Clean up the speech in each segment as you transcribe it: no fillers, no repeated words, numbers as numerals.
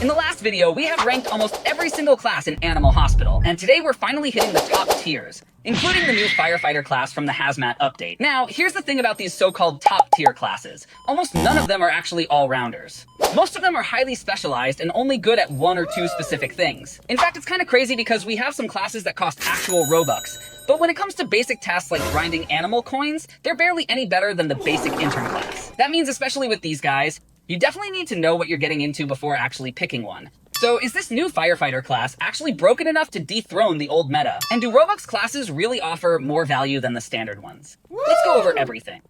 In the last video, we have ranked almost every single class in Animal Hospital, and today we're finally hitting the top tiers, including the new Firefighter class from the Hazmat update. Now, here's the thing about these so-called top-tier classes. Almost none of them are actually all-rounders. Most of them are highly specialized and only good at one or two specific things. In fact, it's kind of crazy because we have some classes that cost actual Robux, but when it comes to basic tasks like grinding animal coins, they're barely any better than the basic intern class. That means, especially with these guys, you definitely need to know what you're getting into before actually picking one. So is this new Firefighter class actually broken enough to dethrone the old meta? And do Robux classes really offer more value than the standard ones? Let's go over everything.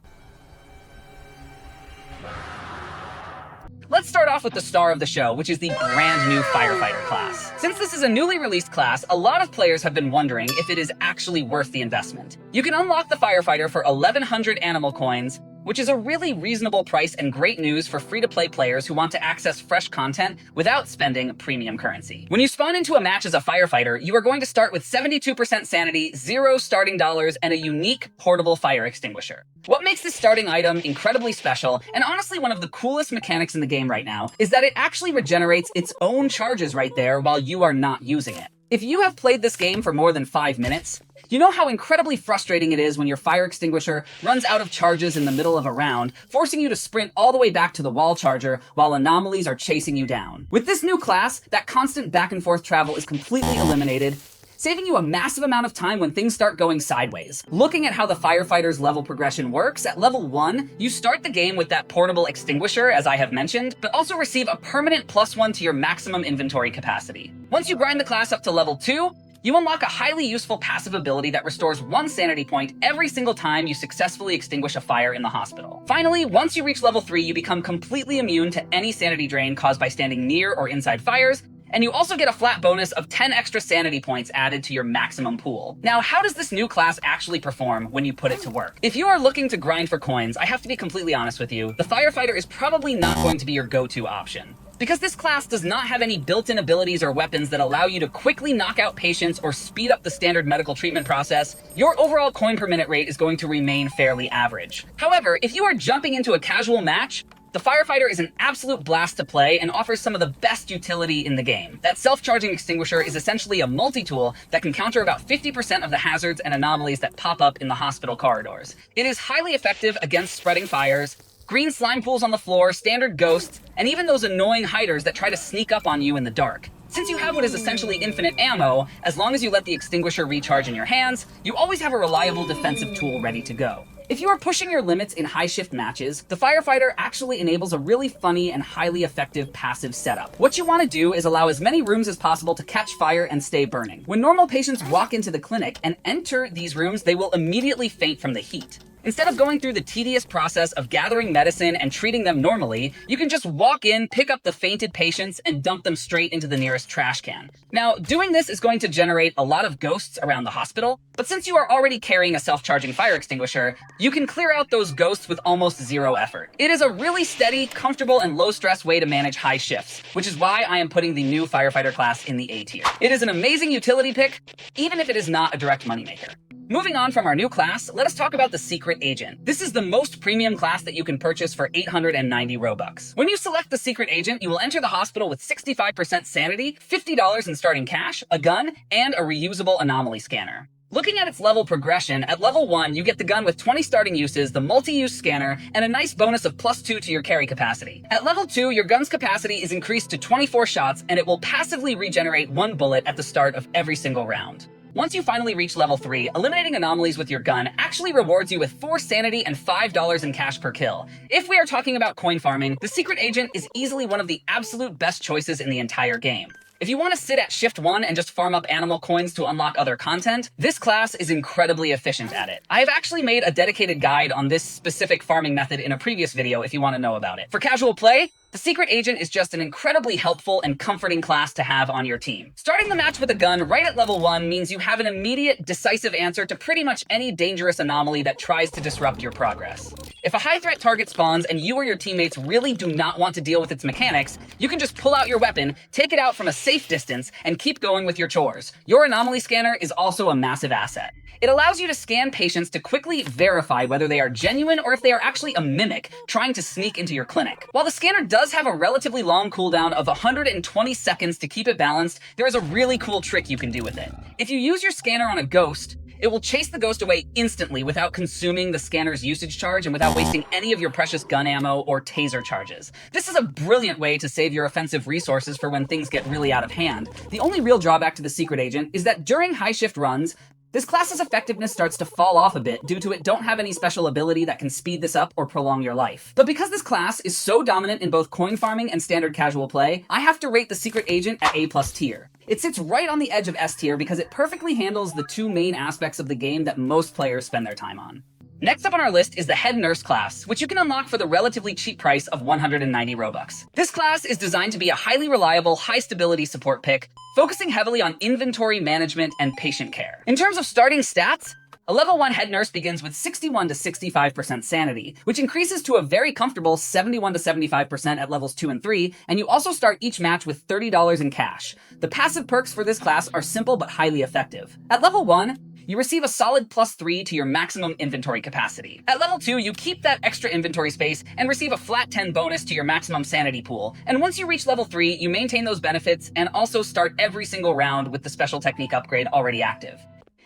Let's start off with the star of the show, which is the brand new Firefighter class. Since this is a newly released class, a lot of players have been wondering if it is actually worth the investment. You can unlock the Firefighter for 1,100 animal coins, which is a really reasonable price and great news for free-to-play players who want to access fresh content without spending premium currency. When you spawn into a match as a firefighter, you are going to start with 72% sanity, 0 starting dollars, and a unique portable fire extinguisher. What makes this starting item incredibly special, and honestly one of the coolest mechanics in the game right now, is that it actually regenerates its own charges right there while you are not using it. If you have played this game for more than 5 minutes, you know how incredibly frustrating it is when your fire extinguisher runs out of charges in the middle of a round, forcing you to sprint all the way back to the wall charger while anomalies are chasing you down. With this new class, that constant back and forth travel is completely eliminated, saving you a massive amount of time when things start going sideways. Looking at how the Firefighter's level progression works, at level 1, you start the game with that portable extinguisher, as I have mentioned, but also receive a permanent +1 to your maximum inventory capacity. Once you grind the class up to level 2, you unlock a highly useful passive ability that restores 1 sanity point every single time you successfully extinguish a fire in the hospital. Finally, once you reach level 3, you become completely immune to any sanity drain caused by standing near or inside fires, and you also get a flat bonus of 10 extra sanity points added to your maximum pool. Now, how does this new class actually perform when you put it to work? If you are looking to grind for coins, I have to be completely honest with you, the Firefighter is probably not going to be your go-to option. Because this class does not have any built-in abilities or weapons that allow you to quickly knock out patients or speed up the standard medical treatment process, your overall coin per minute rate is going to remain fairly average. However, if you are jumping into a casual match, the Firefighter is an absolute blast to play and offers some of the best utility in the game. That self-charging extinguisher is essentially a multi-tool that can counter about 50% of the hazards and anomalies that pop up in the hospital corridors. It is highly effective against spreading fires, green slime pools on the floor, standard ghosts, and even those annoying hiders that try to sneak up on you in the dark. Since you have what is essentially infinite ammo, as long as you let the extinguisher recharge in your hands, you always have a reliable defensive tool ready to go. If you are pushing your limits in high-shift matches, the Firefighter actually enables a really funny and highly effective passive setup. What you want to do is allow as many rooms as possible to catch fire and stay burning. When normal patients walk into the clinic and enter these rooms, they will immediately faint from the heat. Instead of going through the tedious process of gathering medicine and treating them normally, you can just walk in, pick up the fainted patients, and dump them straight into the nearest trash can. Now, doing this is going to generate a lot of ghosts around the hospital, but since you are already carrying a self-charging fire extinguisher, you can clear out those ghosts with almost zero effort. It is a really steady, comfortable, and low-stress way to manage high shifts, which is why I am putting the new Firefighter class in the A tier. It is an amazing utility pick, even if it is not a direct moneymaker. Moving on from our new class, let us talk about the Secret Agent. This is the most premium class that you can purchase for 890 Robux. When you select the Secret Agent, you will enter the hospital with 65% sanity, $50 in starting cash, a gun, and a reusable anomaly scanner. Looking at its level progression, at level 1, you get the gun with 20 starting uses, the multi-use scanner, and a nice bonus of +2 to your carry capacity. At level 2, your gun's capacity is increased to 24 shots, and it will passively regenerate 1 bullet at the start of every single round. Once you finally reach level 3, eliminating anomalies with your gun actually rewards you with 4 sanity and $5 in cash per kill. If we are talking about coin farming, the Secret Agent is easily one of the absolute best choices in the entire game. If you want to sit at shift 1 and just farm up animal coins to unlock other content, this class is incredibly efficient at it. I have actually made a dedicated guide on this specific farming method in a previous video if you want to know about it. For casual play, the Secret Agent is just an incredibly helpful and comforting class to have on your team. Starting the match with a gun right at level 1 means you have an immediate, decisive answer to pretty much any dangerous anomaly that tries to disrupt your progress. If a high-threat target spawns and you or your teammates really do not want to deal with its mechanics, you can just pull out your weapon, take it out from a safe distance, and keep going with your chores. Your anomaly scanner is also a massive asset. It allows you to scan patients to quickly verify whether they are genuine or if they are actually a mimic trying to sneak into your clinic. While the scanner does does have a relatively long cooldown of 120 seconds to keep it balanced, there is a really cool trick you can do with it. If you use your scanner on a ghost, it will chase the ghost away instantly without consuming the scanner's usage charge and without wasting any of your precious gun ammo or taser charges. This is a brilliant way to save your offensive resources for when things get really out of hand. The only real drawback to the Secret Agent is that during high shift runs, this class's effectiveness starts to fall off a bit due to it don't have any special ability that can speed this up or prolong your life. But because this class is so dominant in both coin farming and standard casual play, I have to rate the Secret Agent at A+ tier. It sits right on the edge of S tier because it perfectly handles the two main aspects of the game that most players spend their time on. Next up on our list is the Head Nurse class, which you can unlock for the relatively cheap price of 190 Robux. This class is designed to be a highly reliable, high-stability support pick, focusing heavily on inventory management and patient care. In terms of starting stats, a level 1 Head Nurse begins with 61 to 65% sanity, which increases to a very comfortable 71 to 75% at levels 2 and 3, and you also start each match with $30 in cash. The passive perks for this class are simple but highly effective. At level 1, you receive a solid +3 to your maximum inventory capacity. At level 2, you keep that extra inventory space and receive a flat 10 bonus to your maximum sanity pool. And once you reach level 3, you maintain those benefits and also start every single round with the special technique upgrade already active.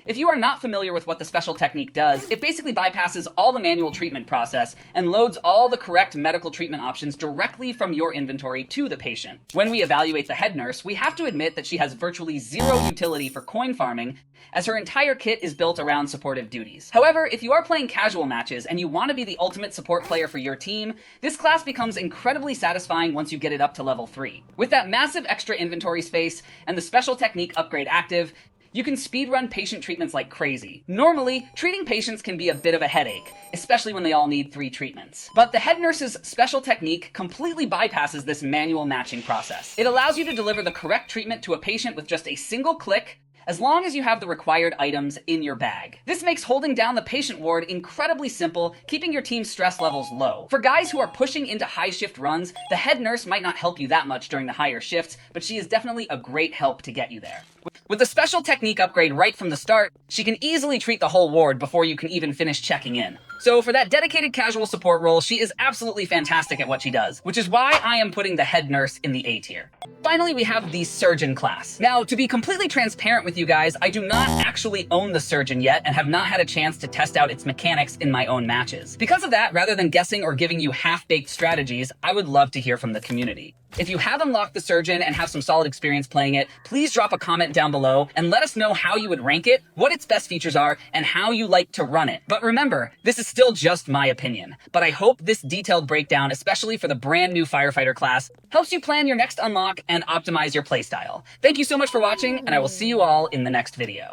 If you are not familiar with what the special technique does, it basically bypasses all the manual treatment process and loads all the correct medical treatment options directly from your inventory to the patient. When we evaluate the Head Nurse, we have to admit that she has virtually zero utility for coin farming, as her entire kit is built around supportive duties. However, if you are playing casual matches and you want to be the ultimate support player for your team, this class becomes incredibly satisfying once you get it up to level 3. With that massive extra inventory space and the special technique upgrade active, you can speedrun patient treatments like crazy. Normally, treating patients can be a bit of a headache, especially when they all need 3 treatments. But the Head Nurse's special technique completely bypasses this manual matching process. It allows you to deliver the correct treatment to a patient with just a single click, as long as you have the required items in your bag. This makes holding down the patient ward incredibly simple, keeping your team's stress levels low. For guys who are pushing into high shift runs, the Head Nurse might not help you that much during the higher shifts, but she is definitely a great help to get you there. With the special technique upgrade right from the start, she can easily treat the whole ward before you can even finish checking in. So for that dedicated casual support role, she is absolutely fantastic at what she does, which is why I am putting the Head Nurse in the A tier. Finally, we have the Surgeon class. Now, to be completely transparent with you guys, I do not actually own the Surgeon yet and have not had a chance to test out its mechanics in my own matches. Because of that, rather than guessing or giving you half-baked strategies, I would love to hear from the community. If you have unlocked the Surgeon and have some solid experience playing it, please drop a comment down below and let us know how you would rank it, what its best features are, and how you like to run it. But remember, this is still just my opinion. But I hope this detailed breakdown, especially for the brand new Firefighter class, helps you plan your next unlock and optimize your playstyle. Thank you so much for watching, and I will see you all in the next video.